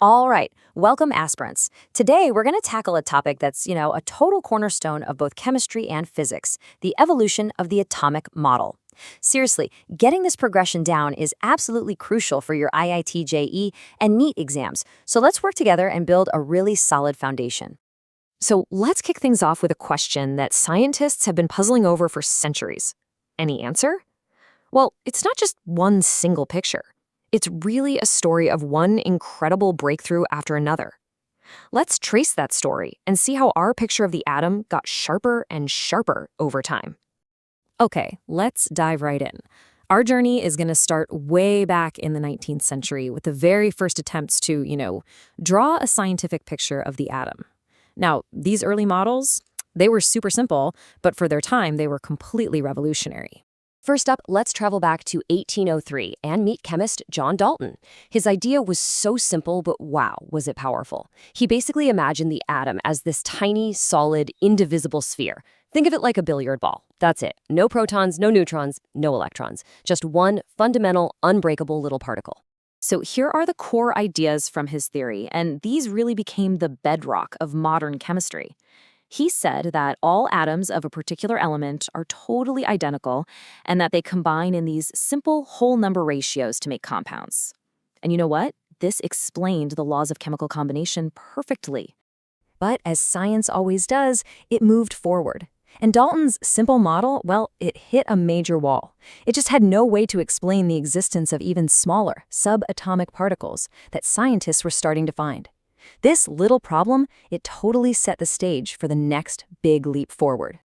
All right, welcome aspirants. Today we're going to tackle a topic that's, a total cornerstone of both chemistry and physics, the evolution of the atomic model. Seriously, getting this progression down is absolutely crucial for your IIT JE and NEET exams, so let's work together and build a really solid foundation. So let's kick things off with a question that scientists have been puzzling over for centuries. Any answer? Well, it's not just one single picture. It's really a story of one incredible breakthrough after another. Let's trace that story and see how our picture of the atom got sharper and sharper over time. Okay, let's dive right in. Our journey is going to start way back in the 19th century with the very first attempts to, draw a scientific picture of the atom. Now, these early models, they were super simple, but for their time, they were completely revolutionary. First up, let's travel back to 1803 and meet chemist John Dalton. His idea was so simple, but wow, was it powerful. He basically imagined the atom as this tiny, solid, indivisible sphere. Think of it like a billiard ball. That's it. No protons, no neutrons, no electrons. Just one fundamental, unbreakable little particle. So here are the core ideas from his theory, and these really became the bedrock of modern chemistry. He said that all atoms of a particular element are totally identical and that they combine in these simple whole number ratios to make compounds. And you know what? This explained the laws of chemical combination perfectly. But as science always does, it moved forward. And Dalton's simple model, well, it hit a major wall. It just had no way to explain the existence of even smaller, subatomic particles that scientists were starting to find. This little problem, it totally set the stage for the next big leap forward.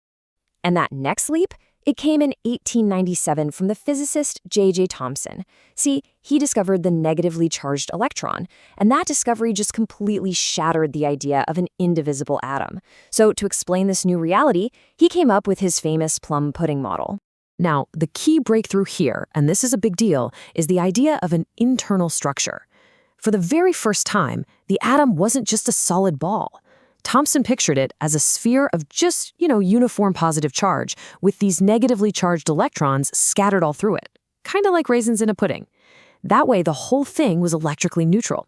And that next leap, it came in 1897 from the physicist J.J. Thomson. See, he discovered the negatively charged electron, and that discovery just completely shattered the idea of an indivisible atom. So to explain this new reality, he came up with his famous plum pudding model. Now, the key breakthrough here, and this is a big deal, is the idea of an internal structure. For the very first time, the atom wasn't just a solid ball. Thomson pictured it as a sphere of just, uniform positive charge, with these negatively charged electrons scattered all through it, kind of like raisins in a pudding. That way, the whole thing was electrically neutral.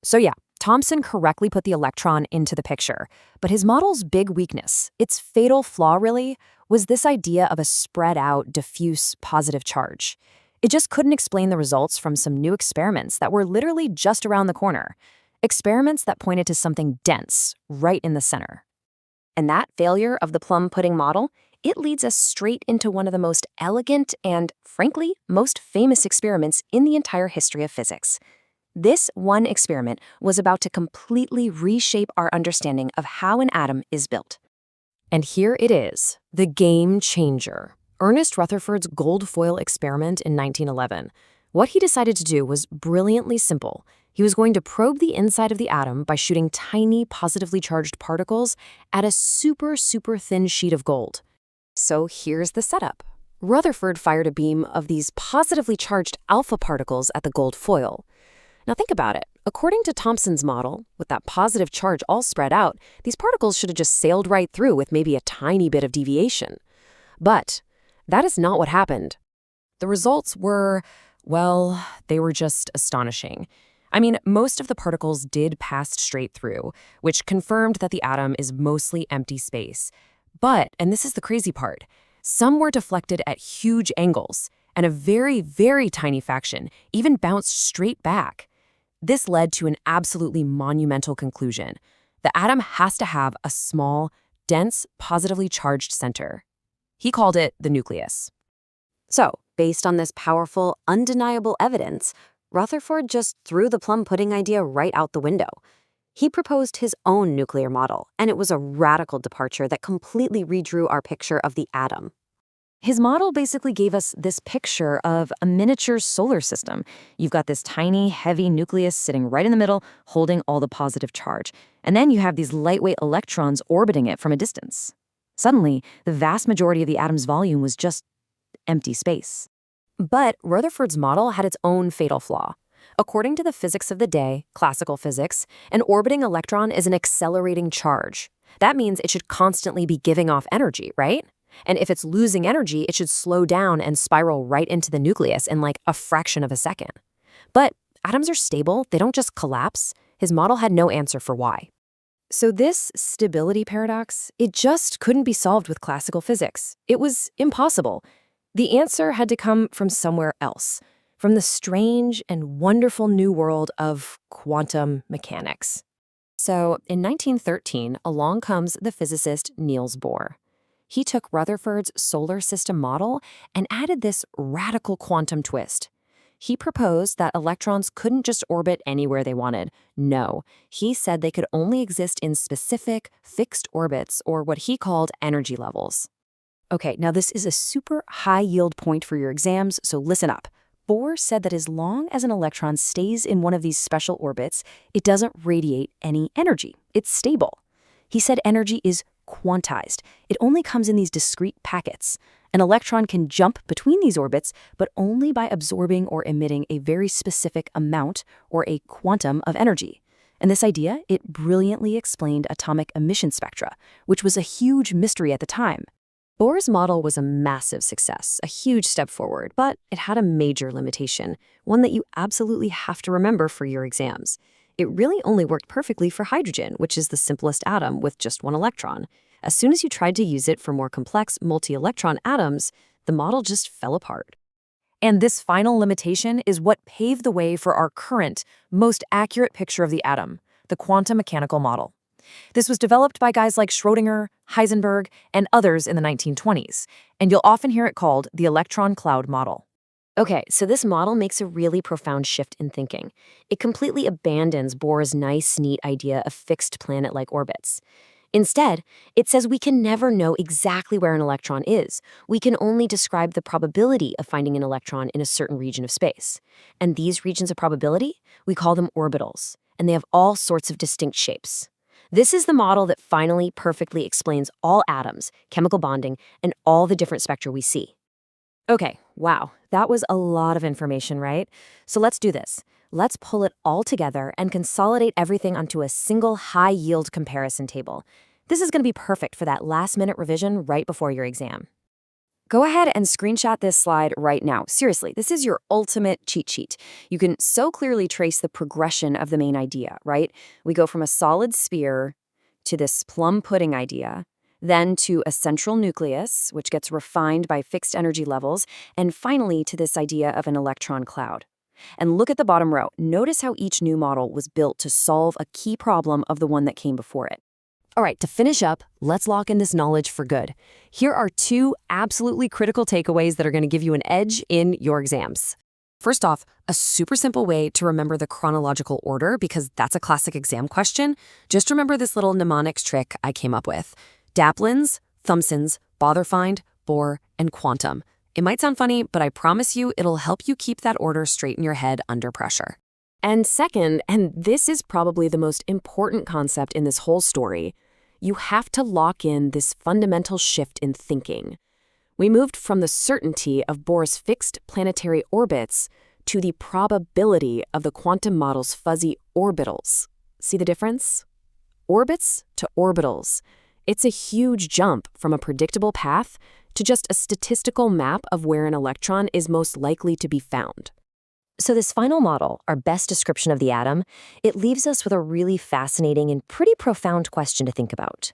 So yeah, Thomson correctly put the electron into the picture, but his model's big weakness, its fatal flaw really, was this idea of a spread-out, diffuse positive charge. It just couldn't explain the results from some new experiments that were literally just around the corner. Experiments that pointed to something dense, right in the center. And that failure of the plum pudding model, it leads us straight into one of the most elegant and, frankly, most famous experiments in the entire history of physics. This one experiment was about to completely reshape our understanding of how an atom is built. And here it is, the game changer. Ernest Rutherford's gold foil experiment in 1911. What he decided to do was brilliantly simple. He was going to probe the inside of the atom by shooting tiny positively charged particles at a super thin sheet of gold. So here's the setup. Rutherford fired a beam of these positively charged alpha particles at the gold foil. Now think about it. According to Thomson's model, with that positive charge all spread out, these particles should have just sailed right through with maybe a tiny bit of deviation. But that is not what happened. The results were, well, they were just astonishing. I mean, most of the particles did pass straight through, which confirmed that the atom is mostly empty space. But, and this is the crazy part, some were deflected at huge angles, and a very tiny fraction even bounced straight back. This led to an absolutely monumental conclusion. The atom has to have a small, dense, positively charged center. He called it the nucleus. So, based on this powerful, undeniable evidence, Rutherford just threw the plum pudding idea right out the window. He proposed his own nuclear model, and it was a radical departure that completely redrew our picture of the atom. His model basically gave us this picture of a miniature solar system. You've got this tiny, heavy nucleus sitting right in the middle, holding all the positive charge. And then you have these lightweight electrons orbiting it from a distance. Suddenly, the vast majority of the atom's volume was just empty space. But Rutherford's model had its own fatal flaw. According to the physics of the day, classical physics, an orbiting electron is an accelerating charge. That means it should constantly be giving off energy, right? And if it's losing energy, it should slow down and spiral right into the nucleus in like a fraction of a second. But atoms are stable, they don't just collapse. His model had no answer for why. So this stability paradox, it just couldn't be solved with classical physics. It was impossible. The answer had to come from somewhere else, from the strange and wonderful new world of quantum mechanics. So in 1913, along comes the physicist Niels Bohr. He took Rutherford's solar system model and added this radical quantum twist. He proposed that electrons couldn't just orbit anywhere they wanted. No, he said they could only exist in specific, fixed orbits, or what he called energy levels. Okay, now this is a super high-yield point for your exams, so listen up. Bohr said that as long as an electron stays in one of these special orbits, it doesn't radiate any energy. It's stable. He said energy is quantized. It only comes in these discrete packets. An electron can jump between these orbits, but only by absorbing or emitting a very specific amount or a quantum of energy. And this idea, it brilliantly explained atomic emission spectra, which was a huge mystery at the time. Bohr's model was a massive success, a huge step forward, but it had a major limitation, one that you absolutely have to remember for your exams. It really only worked perfectly for hydrogen, which is the simplest atom with just one electron. As soon as you tried to use it for more complex multi-electron atoms, the model just fell apart. And this final limitation is what paved the way for our current, most accurate picture of the atom, the quantum mechanical model. This was developed by guys like Schrödinger, Heisenberg, and others in the 1920s, and you'll often hear it called the electron cloud model. Okay, so this model makes a really profound shift in thinking. It completely abandons Bohr's nice, neat idea of fixed planet-like orbits. Instead, it says we can never know exactly where an electron is. We can only describe the probability of finding an electron in a certain region of space. And these regions of probability, we call them orbitals, and they have all sorts of distinct shapes. This is the model that finally perfectly explains all atoms, chemical bonding, and all the different spectra we see. Okay, wow, that was a lot of information, right? So let's do this. Let's pull it all together and consolidate everything onto a single high-yield comparison table. This is going to be perfect for that last-minute revision right before your exam. Go ahead and screenshot this slide right now. Seriously, this is your ultimate cheat sheet. You can so clearly trace the progression of the main idea, right? We go from a solid sphere to this plum pudding idea, then to a central nucleus, which gets refined by fixed energy levels, and finally to this idea of an electron cloud. And look at the bottom row. Notice how each new model was built to solve a key problem of the one that came before it. All right, to finish up, let's lock in this knowledge for good. Here are 2 absolutely critical takeaways that are going to give you an edge in your exams. First off, a super simple way to remember the chronological order, because that's a classic exam question. Just remember this little mnemonics trick I came up with. Daplins, Thomsons, Botherfind, Bohr, and Quantum. It might sound funny, but I promise you it'll help you keep that order straight in your head under pressure. And second, and this is probably the most important concept in this whole story, you have to lock in this fundamental shift in thinking. We moved from the certainty of Bohr's fixed planetary orbits to the probability of the quantum model's fuzzy orbitals. See the difference? Orbits to orbitals. It's a huge jump from a predictable path to just a statistical map of where an electron is most likely to be found. So this final model, our best description of the atom, it leaves us with a really fascinating and pretty profound question to think about.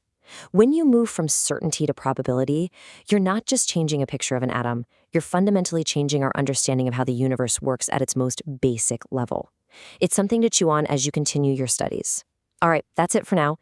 When you move from certainty to probability, you're not just changing a picture of an atom, you're fundamentally changing our understanding of how the universe works at its most basic level. It's something to chew on as you continue your studies. All right, that's it for now.